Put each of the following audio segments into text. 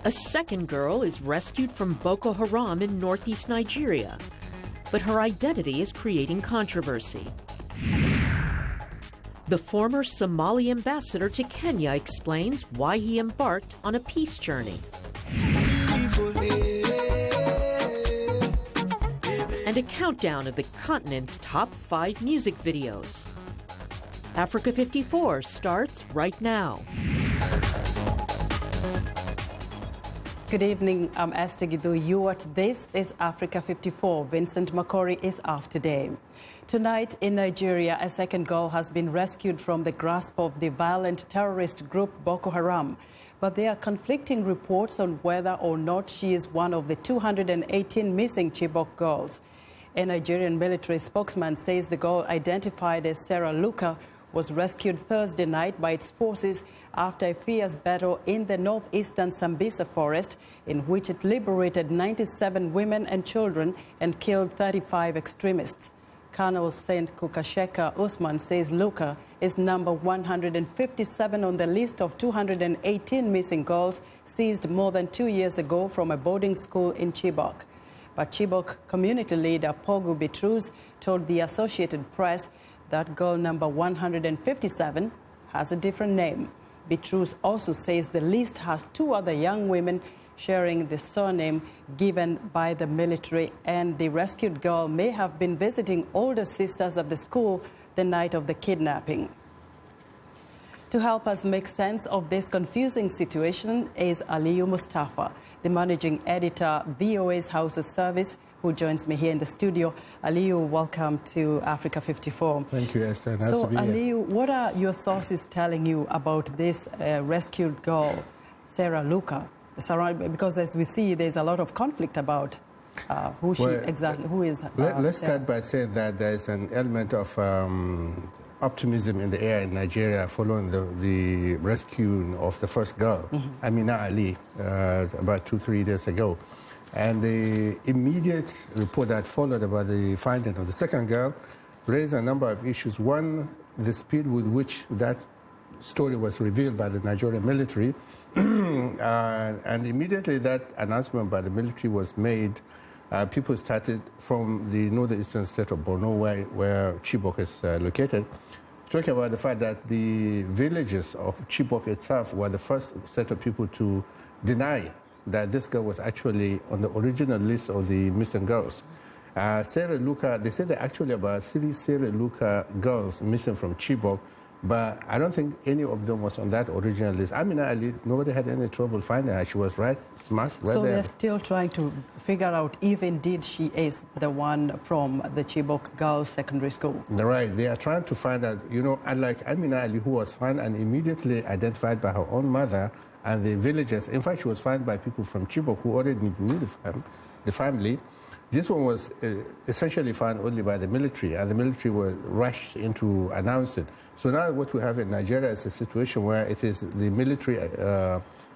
A second girl is rescued from Boko Haram in northeast Nigeria, but her identity is creating controversy. The former Somali ambassador to Kenya explains why he embarked on a peace journey. And a countdown of the continent's top 5 music videos. Africa 54 starts right now. Good evening, I'm Esther Gidu. This is Africa 54. Vincent Makori is off today. Tonight in Nigeria, a second girl has been rescued from the grasp of the violent terrorist group Boko Haram. But there are conflicting reports on whether or not she is one of the 218 missing Chibok girls. A Nigerian military spokesman says the girl, identified as Sarah Luka, was rescued Thursday night by its forces after a fierce battle in the northeastern Sambisa forest, in which it liberated 97 women and children and killed 35 extremists. Colonel Saint Kukasheka Usman says Luka is number 157 on the list of 218 missing girls seized more than 2 years ago from a boarding school in Chibok. But Chibok community leader Pogu Bitrus told the Associated Press that girl number 157 has a different name. Bitrus also says the list has 2 other young women sharing the surname given by the military, and the rescued girl may have been visiting older sisters at the school the night of the kidnapping. To help us make sense of this confusing situation is Aliyu Mustafa, the managing editor, VOA's House of Service, who joins me here in the studio. Aliyu, welcome to Africa 54. Thank you, Esther. Nice to be here. Aliyu, what are your sources telling you about this rescued girl, Sarah Luka? Because as we see, there's a lot of conflict about who is let's start by saying that there's an element of optimism in the air in Nigeria following the rescue of the first girl, Amina Ali, about 2-3 days ago. And the immediate report that followed about the finding of the second girl raised a number of issues. One, the speed with which that story was revealed by the Nigerian military. And immediately that announcement by the military was made, people started from the northeastern state of Borno, where Chibok is located, talking about the fact that the villages of Chibok itself were the first set of people to deny that this girl was actually on the original list of the missing girls. Sarah Luka, they said there are actually about 3 Sarah Luka girls missing from Chibok, but I don't think any of them was on that original list. Amina Ali, nobody had any trouble finding her. She was right there. So they're still trying to figure out if indeed she is the one from the Chibok Girls Secondary School. Right, they are trying to find out, unlike Amina Ali, who was found and immediately identified by her own mother and the villagers. In fact, she was found by people from Chibok who already knew the family. This one was essentially found only by the military, and the military was rushed into announcing. So now what we have in Nigeria is a situation where it is the military,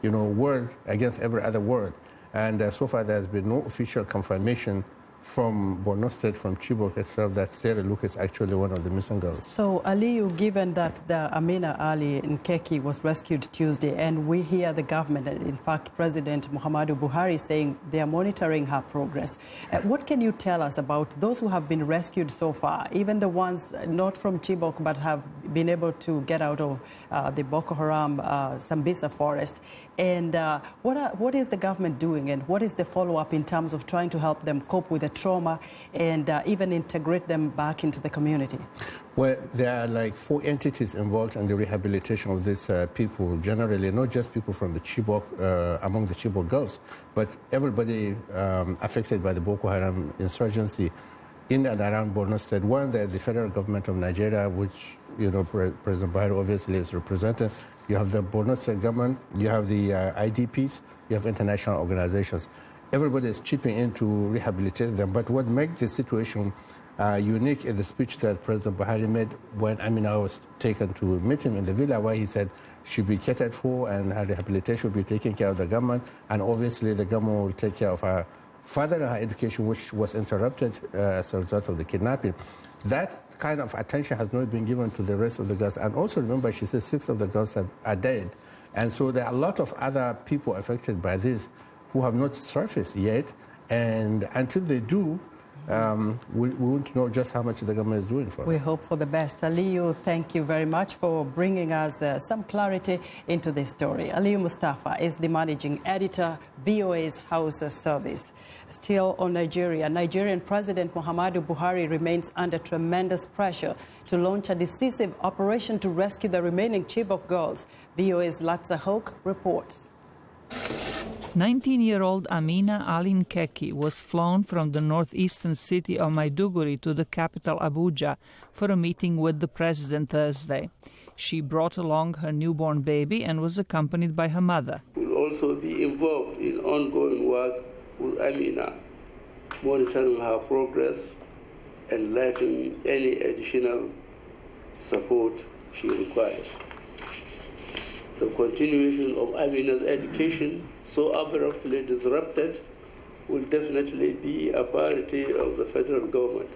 word against every other word. And so far there has been no official confirmation from Borno State, from Chibok itself, that Sarah Luka is actually one of the missing girls. So, Aliyu, given that the Amina Ali Nkeki was rescued Tuesday, and we hear the government, and in fact President Muhammadu Buhari, saying they are monitoring her progress, what can you tell us about those who have been rescued so far, even the ones not from Chibok but have been able to get out of the Boko Haram Sambisa forest? And what is the government doing, and what is the follow-up in terms of trying to help them cope with the trauma and even integrate them back into the community? Well, there are like 4 entities involved in the rehabilitation of these people, generally, not just people from the Chibok, among the Chibok girls, but everybody affected by the Boko Haram insurgency in and around Borno State. One, the federal government of Nigeria, which, President Buhari obviously is represented. You have the Borno State government, you have the IDPs, you have international organizations. Everybody is chipping in to rehabilitate them. But what makes the situation unique is the speech that President Buhari made when Amina was taken to meet him in the villa, where he said she'll be catered for and her rehabilitation will be taken care of the government, and obviously the government will take care of her further her education, which was interrupted as a result of the kidnapping. That kind of attention has not been given to the rest of the girls. And also remember, she says 6 of the girls are dead. And so there are a lot of other people affected by this who have not surfaced yet. And until they do, we won't know just how much the government is doing for them. We hope for the best. Aliyu, thank you very much for bringing us some clarity into this story. Aliyu Mustafa is the managing editor, VOA's House Service. Still on Nigeria, Nigerian President Muhammadu Buhari remains under tremendous pressure to launch a decisive operation to rescue the remaining Chibok girls. VOA's Latza Hoke reports. 19-year-old Amina Alin Keki was flown from the northeastern city of Maiduguri to the capital Abuja for a meeting with the president Thursday. She brought along her newborn baby and was accompanied by her mother. We'll also be involved in ongoing work with Amina, monitoring her progress and letting any additional support she requires. The continuation of Amina's education, so abruptly disrupted, will definitely be a priority of the federal government.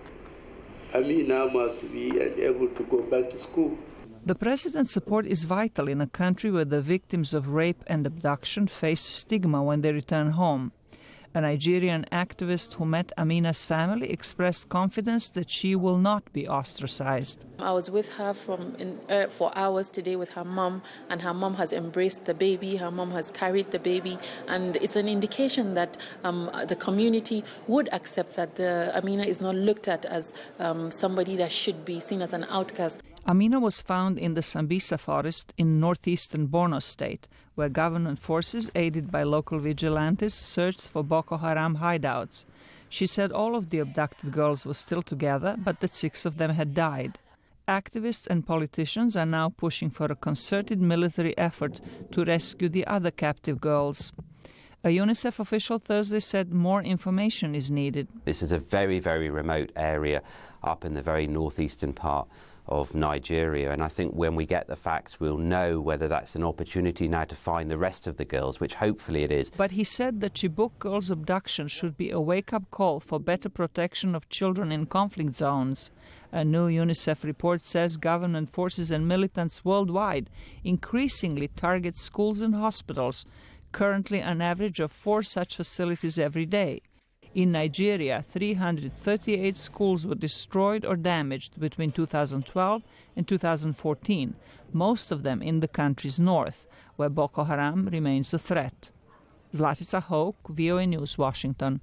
Amina must be able to go back to school. The president's support is vital in a country where the victims of rape and abduction face stigma when they return home. A Nigerian activist who met Amina's family expressed confidence that she will not be ostracized. I was with her for hours today with her mom, and her mom has embraced the baby, her mom has carried the baby, and it's an indication that the community would accept that Amina is not looked at as somebody that should be seen as an outcast. Amina was found in the Sambisa forest in northeastern Borno state, where government forces, aided by local vigilantes, searched for Boko Haram hideouts. She said all of the abducted girls were still together, but that 6 of them had died. Activists and politicians are now pushing for a concerted military effort to rescue the other captive girls. A UNICEF official Thursday said more information is needed. This is a very, very remote area up in the very northeastern part of Nigeria, and I think when we get the facts we'll know whether that's an opportunity now to find the rest of the girls, which hopefully it is. But he said the Chibok girls' abduction should be a wake-up call for better protection of children in conflict zones. A new UNICEF report says government forces and militants worldwide increasingly target schools and hospitals, currently an average of 4 such facilities every day. In Nigeria, 338 schools were destroyed or damaged between 2012 and 2014, most of them in the country's north, where Boko Haram remains a threat. Zlatica Hoke, VOA News, Washington.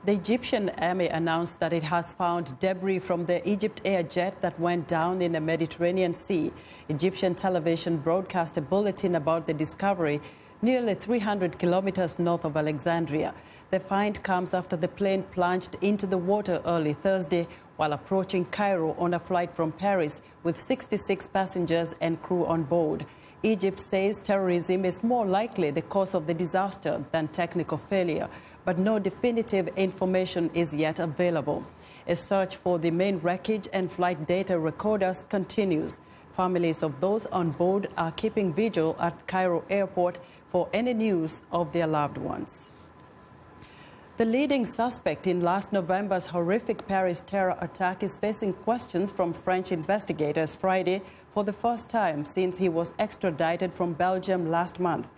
The Egyptian army announced that it has found debris from the Egypt Air jet that went down in the Mediterranean Sea. Egyptian television broadcast a bulletin about the discovery nearly 300 kilometers north of Alexandria. The find comes after the plane plunged into the water early Thursday while approaching Cairo on a flight from Paris with 66 passengers and crew on board. Egypt says terrorism is more likely the cause of the disaster than technical failure, but no definitive information is yet available. A search for the main wreckage and flight data recorders continues. Families of those on board are keeping vigil at Cairo airport for any news of their loved ones. The leading suspect in last November's horrific Paris terror attack is facing questions from French investigators Friday for the first time since he was extradited from Belgium last month.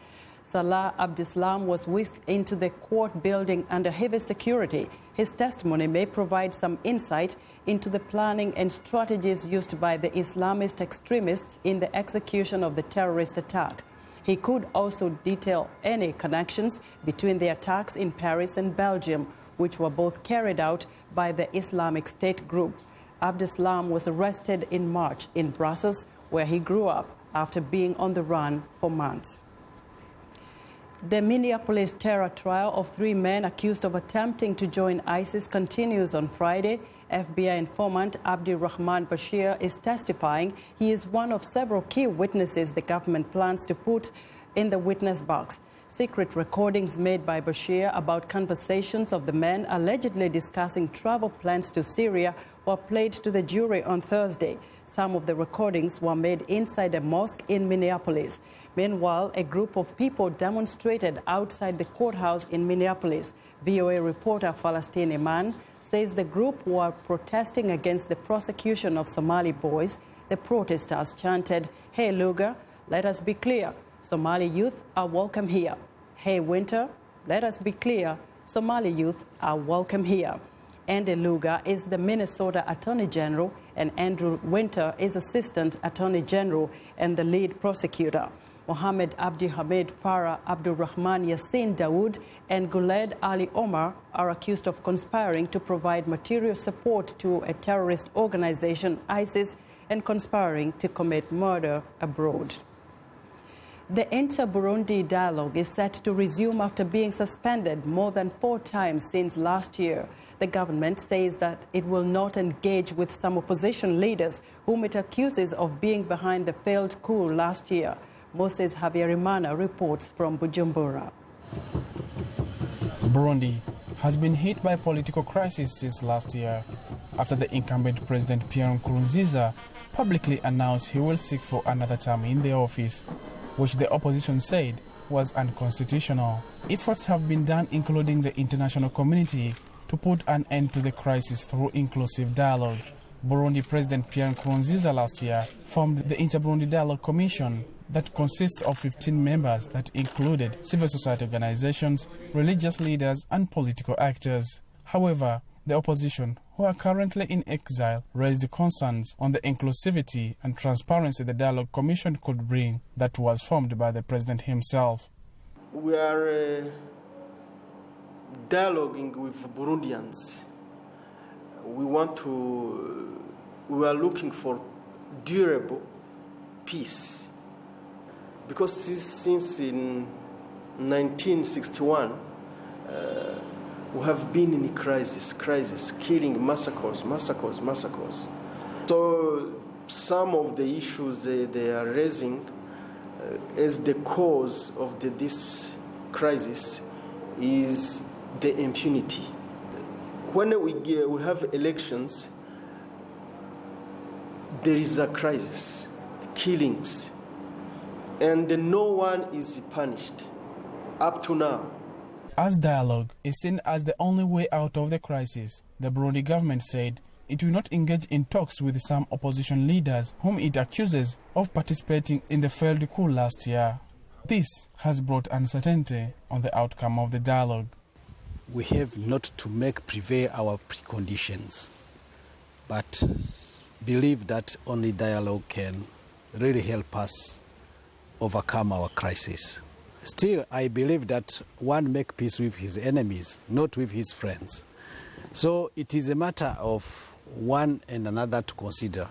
Salah Abdeslam was whisked into the court building under heavy security. His testimony may provide some insight into the planning and strategies used by the Islamist extremists in the execution of the terrorist attack. He could also detail any connections between the attacks in Paris and Belgium, which were both carried out by the Islamic State group. Abdeslam was arrested in March in Brussels, where he grew up after being on the run for months. The Minneapolis terror trial of 3 men accused of attempting to join ISIS continues on Friday. FBI informant Abdi Rahman Bashir is testifying. He is one of several key witnesses the government plans to put in the witness box. Secret recordings made by Bashir about conversations of the men allegedly discussing travel plans to Syria were played to the jury on Thursday. Some of the recordings were made inside a mosque in Minneapolis. Meanwhile, a group of people demonstrated outside the courthouse in Minneapolis. VOA reporter Falastin Iman says the group were protesting against the prosecution of Somali boys. The protesters chanted, "Hey Lugar," let us be clear, Somali youth are welcome here. Hey Winter, let us be clear, Somali youth are welcome here. Andy Luga is the Minnesota Attorney General and Andrew Winter is Assistant Attorney General and the lead prosecutor. Mohammed Abdi Hamid Farah Abdul Rahman Yassin Dawood and Guled Ali Omar are accused of conspiring to provide material support to a terrorist organization, ISIS, and conspiring to commit murder abroad. The inter-Burundi dialogue is set to resume after being suspended more than 4 times since last year. The government says that it will not engage with some opposition leaders whom it accuses of being behind the failed coup last year. Moses Habyarimana reports from Bujumbura. Burundi has been hit by political crisis since last year, after the incumbent President Pierre Nkurunziza publicly announced he will seek for another term in the office, which the opposition said was unconstitutional. Efforts have been done, including the international community, to put an end to the crisis through inclusive dialogue. Burundi President Pierre Nkurunziza last year formed the Inter-Burundi Dialogue Commission that consists of 15 members that included civil society organizations, religious leaders and political actors. However, the opposition, who are currently in exile, raised concerns on the inclusivity and transparency the Dialogue Commission could bring that was formed by the president himself. We are dialoguing with Burundians. We are looking for durable peace. Because since in 1961, we have been in a crisis, killing, massacres. So some of the issues they are raising as the cause of this crisis is the impunity. When we have elections, there is a crisis, killings, and no one is punished up to now. As dialogue is seen as the only way out of the crisis, the Burundi government said it will not engage in talks with some opposition leaders whom it accuses of participating in the failed coup last year. This has brought uncertainty on the outcome of the dialogue. We have not to make prevail our preconditions, but believe that only dialogue can really help us overcome our crisis. Still, I believe that one make peace with his enemies, not with his friends. So it is a matter of one and another to consider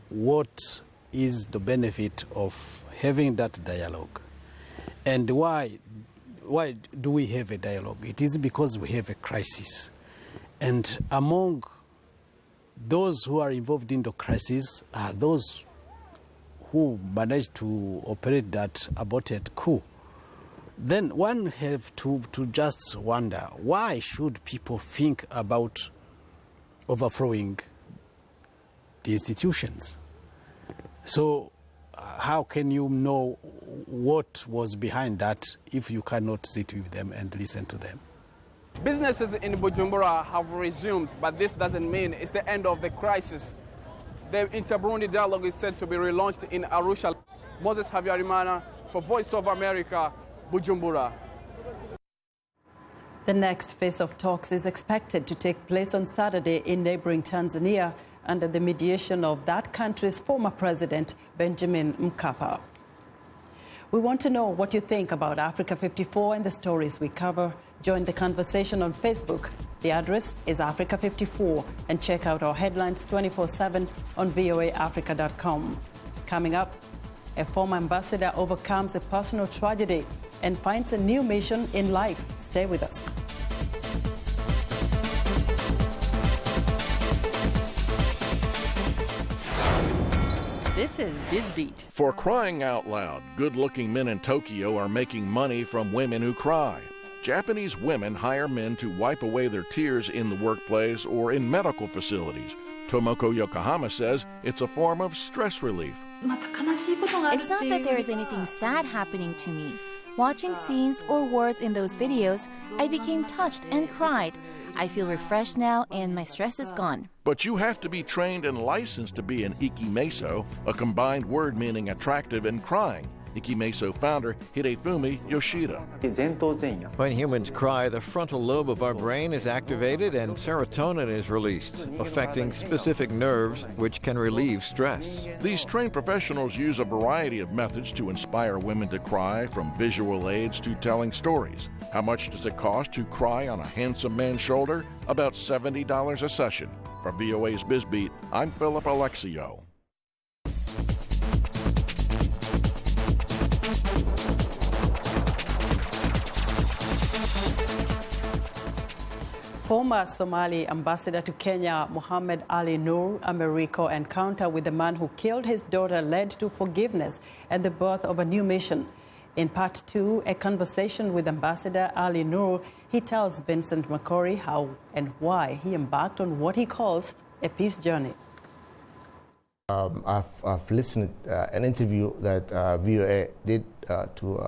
what is the benefit of having that dialogue. And why do we have a dialogue? It is because we have a crisis. And among those who are involved in the crisis are those who managed to operate that aborted coup. Then one have to just wonder, why should people think about overthrowing the institutions? So how can you know what was behind that if you cannot sit with them and listen to them? Businesses in Bujumbura have resumed, but this doesn't mean it's the end of the crisis. The Inter-Burundi dialogue is set to be relaunched in Arusha. Moses Habyarimana for Voice of America, Bujumbura. The next phase of talks is expected to take place on Saturday in neighboring Tanzania under the mediation of that country's former president, Benjamin Mkapa. We want to know what you think about Africa 54 and the stories we cover. Join the conversation on Facebook. The address is Africa 54 and check out our headlines 24/7 on voaafrica.com. Coming up, a former ambassador overcomes a personal tragedy and finds a new mission in life. Stay with us. This is BizBeat. For crying out loud, good-looking men in Tokyo are making money from women who cry. Japanese women hire men to wipe away their tears in the workplace or in medical facilities. Tomoko Yokohama says it's a form of stress relief. It's not that there is anything sad happening to me. Watching scenes or words in those videos, I became touched and cried. I feel refreshed now and my stress is gone. But you have to be trained and licensed to be an ikimeso, a combined word meaning attractive and crying. Ikimeso founder Hidefumi Yoshida. When humans cry, the frontal lobe of our brain is activated and serotonin is released, affecting specific nerves which can relieve stress. These trained professionals use a variety of methods to inspire women to cry, from visual aids to telling stories. How much does it cost to cry on a handsome man's shoulder? About $70 a session. For VOA's BizBeat, I'm Philip Alexio. Former Somali ambassador to Kenya, Mohammed Ali Nur Americo, encounter with the man who killed his daughter led to forgiveness and the birth of a new mission. In part 2, a conversation with Ambassador Ali Nur, he tells Vincent Makori how and why he embarked on what he calls a peace journey. I've listened to an interview that VOA did to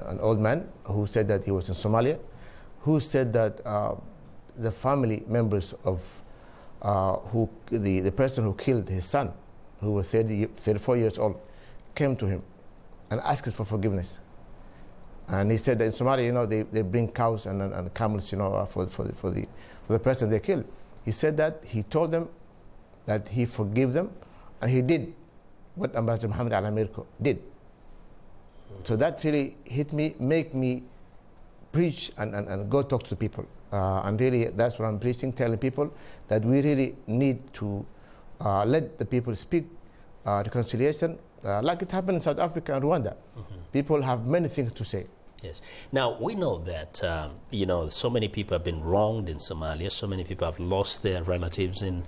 an old man who said that he was in Somalia, who said that the family members of the person who killed his son, who was 34 years old, came to him and asked for forgiveness. And he said that in Somalia, you know, they bring cows and camels, you know, for the person they killed. He said that he told them that he forgave them, and he did what Ambassador Mohammed Ali Americo did. So that really hit me, make me preach and go talk to people. And really, that's what I'm preaching, telling people that we really need to let the people speak reconciliation, like it happened in South Africa and Rwanda. People have many things to say. Yes. Now, we know that, you know, so many people have been wronged in Somalia. So many people have lost their relatives in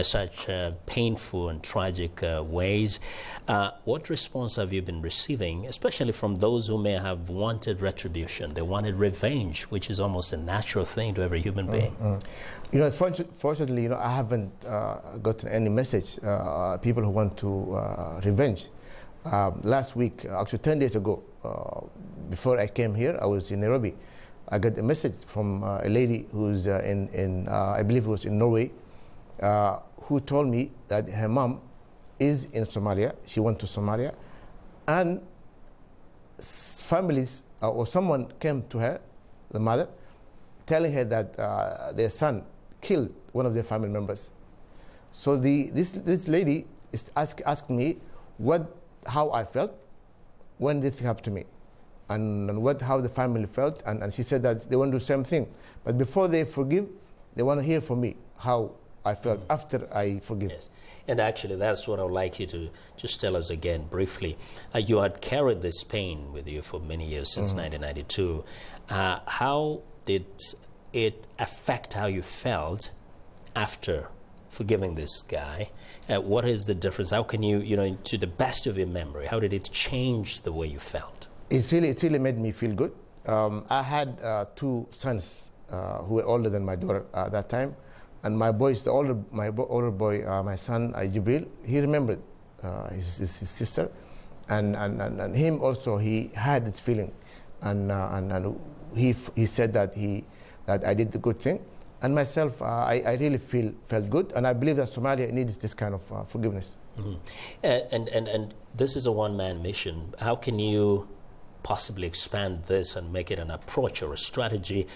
such painful and tragic ways. What response have you been receiving, especially from those who may have wanted retribution? They wanted revenge, which is almost a natural thing to every human being. You know, fortunately, you know, I haven't gotten any message, people who want to revenge. Last week, actually 10 days ago, before I came here, I was in Nairobi. I got a message from a lady who's I believe it was in Norway, who told me that her mom is in Somalia. She went to Somalia, and families or someone came to her, the mother, telling her that their son killed one of their family members. So this lady is asked me how I felt when this happened to me, and how the family felt, and she said that they want to do the same thing. But before they forgive, they want to hear from me how I felt after I forgive. Yes. And actually, that's what I would like you to just tell us again briefly. You had carried this pain with you for many years, since 1992. How did it affect how you felt after forgiving this guy? What is the difference? How can you, to the best of your memory, how did it change the way you felt? It really made me feel good. I had two sons who were older than my daughter at that time, and my older boy, my son Jibril, he remembered his sister, and him also. He had this feeling, and he said that I did the good thing. And myself, I really felt good, and I believe that Somalia needs this kind of forgiveness. And this is a one-man mission. How can you possibly expand this and make it an approach or a strategy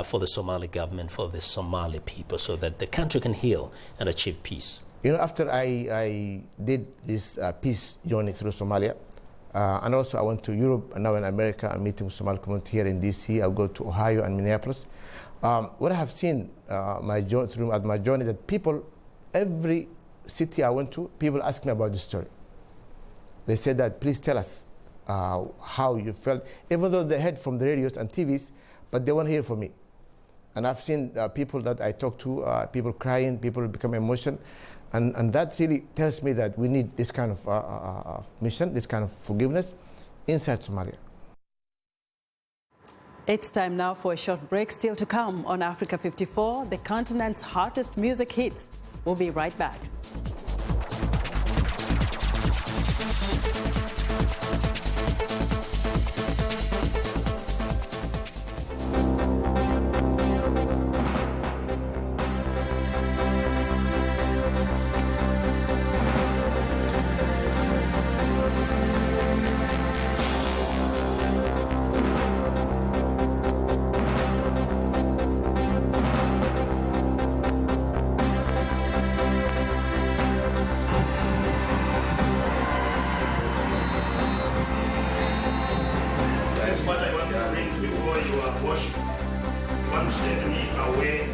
for the Somali government, for the Somali people, so that the country can heal and achieve peace? You know, after I did this peace journey through Somalia, and also I went to Europe and now in America, I'm meeting with Somali community here in D.C. I'll go to Ohio and Minneapolis. What I have seen my journey, that people, every city I went to, people ask me about this story. They said that, please tell us how you felt, even though they heard from the radios and TVs, but they want to hear from me. And I've seen people that I talk to, people crying, people become emotional, and that really tells me that we need this kind of mission, this kind of forgiveness inside Somalia. It's time now for a short break. Still to come on Africa 54, the continent's hottest music hits. We'll be right back. 1 centimeter away.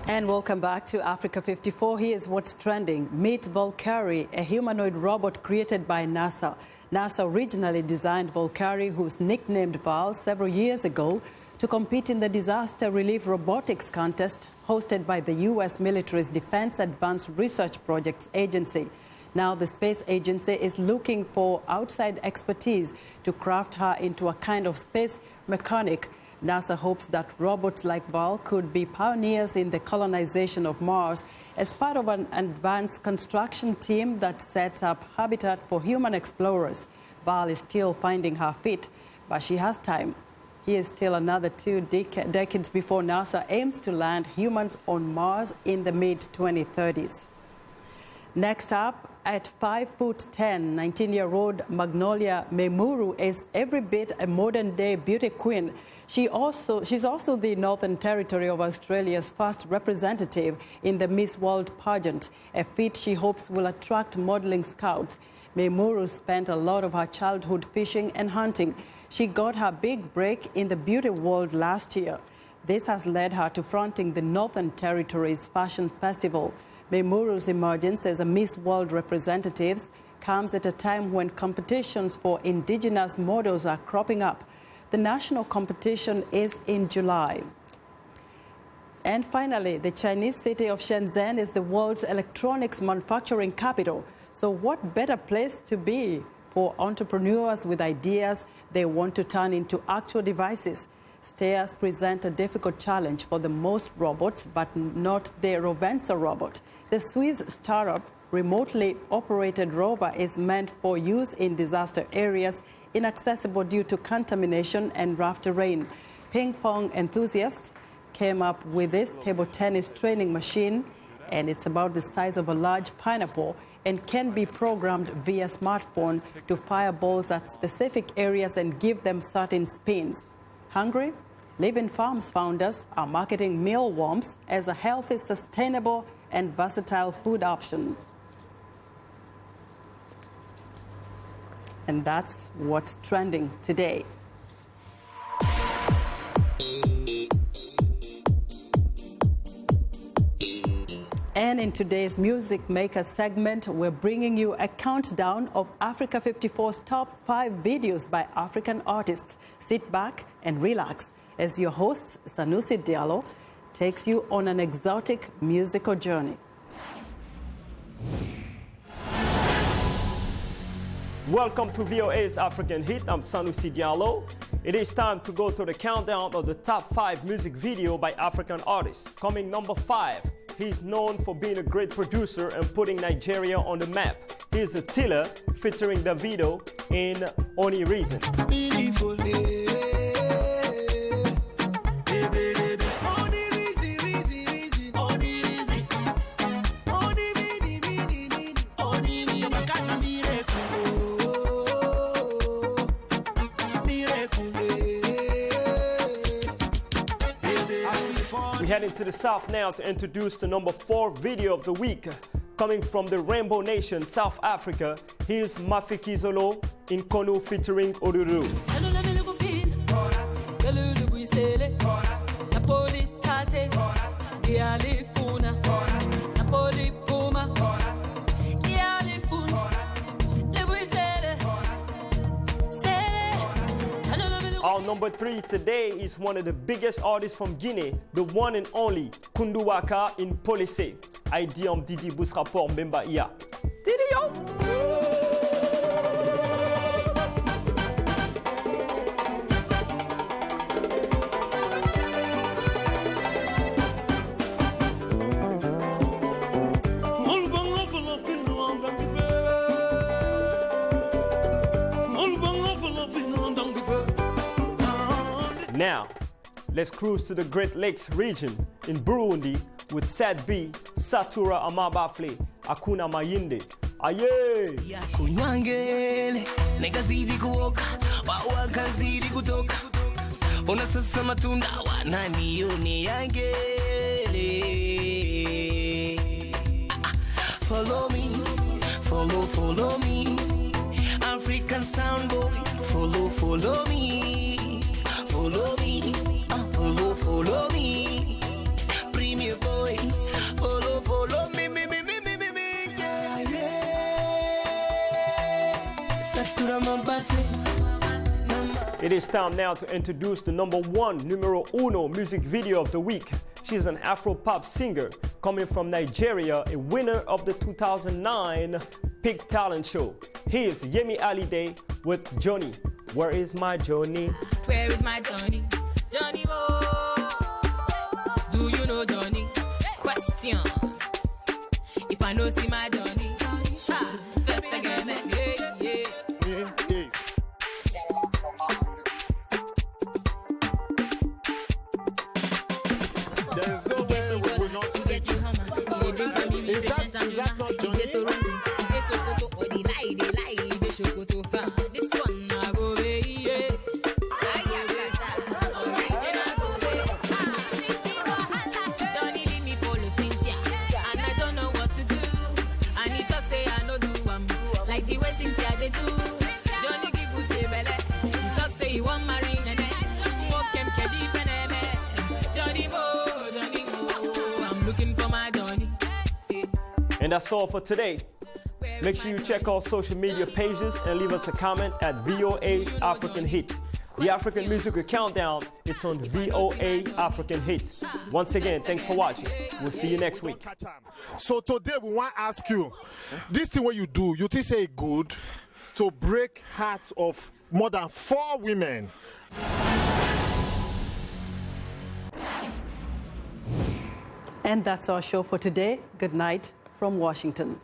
And welcome back to Africa 54. Here's what's trending. Meet Valkyrie, a humanoid robot created by NASA. NASA originally designed Valkyrie, who's nicknamed Val, several years ago to compete in the Disaster Relief Robotics Contest hosted by the U.S. military's Defense Advanced Research Projects Agency. Now the space agency is looking for outside expertise to craft her into a kind of space mechanic. NASA hopes that robots like Val could be pioneers in the colonization of Mars as part of an advanced construction team that sets up habitat for human explorers. Val is still finding her feet, but she has time. Here is still another 2 decades before NASA aims to land humans on Mars in the mid-2030s. Next up, at 5'10", 19-year-old Magnolia Memuru is every bit a modern-day beauty queen. She's also the Northern Territory of Australia's first representative in the Miss World pageant, a feat she hopes will attract modeling scouts. Memuru spent a lot of her childhood fishing and hunting. She got her big break in the beauty world last year. This has led her to fronting the Northern Territory's fashion festival. Memuru's emergence as a Miss World representative comes at a time when competitions for indigenous models are cropping up. The national competition is in July. And finally, the Chinese city of Shenzhen is the world's electronics manufacturing capital. So what better place to be for entrepreneurs with ideas they want to turn into actual devices? Stairs present a difficult challenge for the most robots, but not the Rovensa robot. The Swiss startup remotely operated rover is meant for use in disaster areas inaccessible due to contamination and rough terrain. Ping pong enthusiasts came up with this table tennis training machine, and it's about the size of a large pineapple and can be programmed via smartphone to fire balls at specific areas and give them certain spins. Hungry? Living Farms founders are marketing mealworms as a healthy, sustainable, and versatile food option. And that's what's trending today. And in today's Music Maker segment, we're bringing you a countdown of Africa 54's top 5 videos by African artists. Sit back and relax as your host, Sanusi Diallo, takes you on an exotic musical journey. Welcome to VOA's African Hit. I'm Sanusi Diallo. It is time to go through the countdown of the top 5 music video by African artists. Coming number 5, he's known for being a great producer and putting Nigeria on the map. Here's Attila featuring Davido in Only Reason. We head into the South now to introduce the number 4 video of the week. Coming from the Rainbow Nation, South Africa, here's Mafikizolo in Konu featuring Oruru. Our number 3 today is one of the biggest artists from Guinea, the one and only Kunduwaka in Police. Idiom Didi Bus rapport Memba Ia. Didi yo! Love Now, let's cruise to the Great Lakes region in Burundi with Sad B, Satura Amabafle, Akuna Mayinde. Aye! Kunywangele negazidi kuoka wakazidi kutoka ona sasa matunda wanani yoni yangele. Follow me, follow me, African sound boy. Follow me, follow me, follow me, premier boy. Follow me, yeah, yeah. Satura Mabase. It is time now to introduce the numero uno music video of the week. She's an Afro-pop singer coming from Nigeria, a winner of the 2009 Pig Talent Show. Here's Yemi Alide with Johnny. Where is my Johnny? Where is my Johnny? Johnny boy. Do you know Johnny? Question. If I know see my Johnny, There's no way we will not see you. Is that not Johnny? This one I go yeah. Johnny leave me follow Cynthia, and I don't know what to do. And he talk say I no do like the way Cynthia they do. Johnny give Uche belle, he talk say he want marry nene. Johnny Bo, I'm looking for my Johnny. And that's all for today. Make sure you check our social media pages and leave us a comment at VOA's African Hit. The African Musical Countdown, it's on VOA African Hit. Once again, thanks for watching. We'll see you next week. So today we want to ask you, this thing what you do, you think say good to break hearts of more than 4 women. And that's our show for today. Good night from Washington.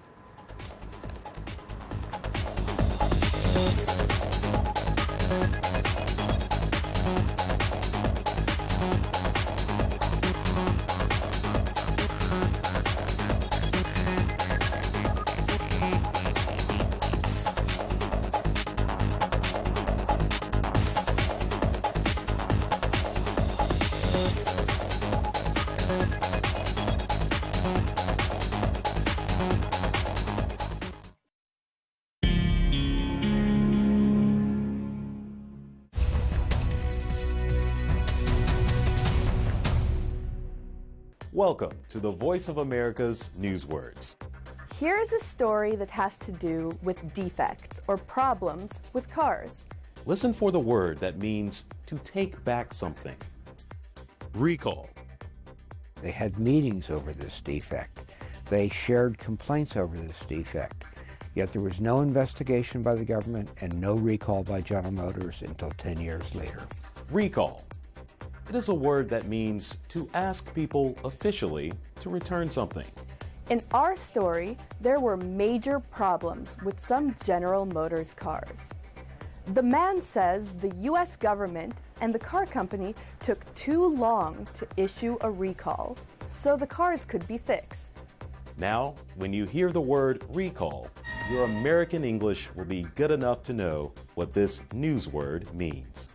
Welcome to the Voice of America's Newswords. Here is a story that has to do with defects or problems with cars. Listen for the word that means to take back something. Recall. They had meetings over this defect. They shared complaints over this defect. Yet there was no investigation by the government and no recall by General Motors until 10 years later. Recall. It is a word that means to ask people officially to return something. In our story, there were major problems with some General Motors cars. The man says the U.S. government and the car company took too long to issue a recall, so the cars could be fixed. Now, when you hear the word recall, your American English will be good enough to know what this news word means.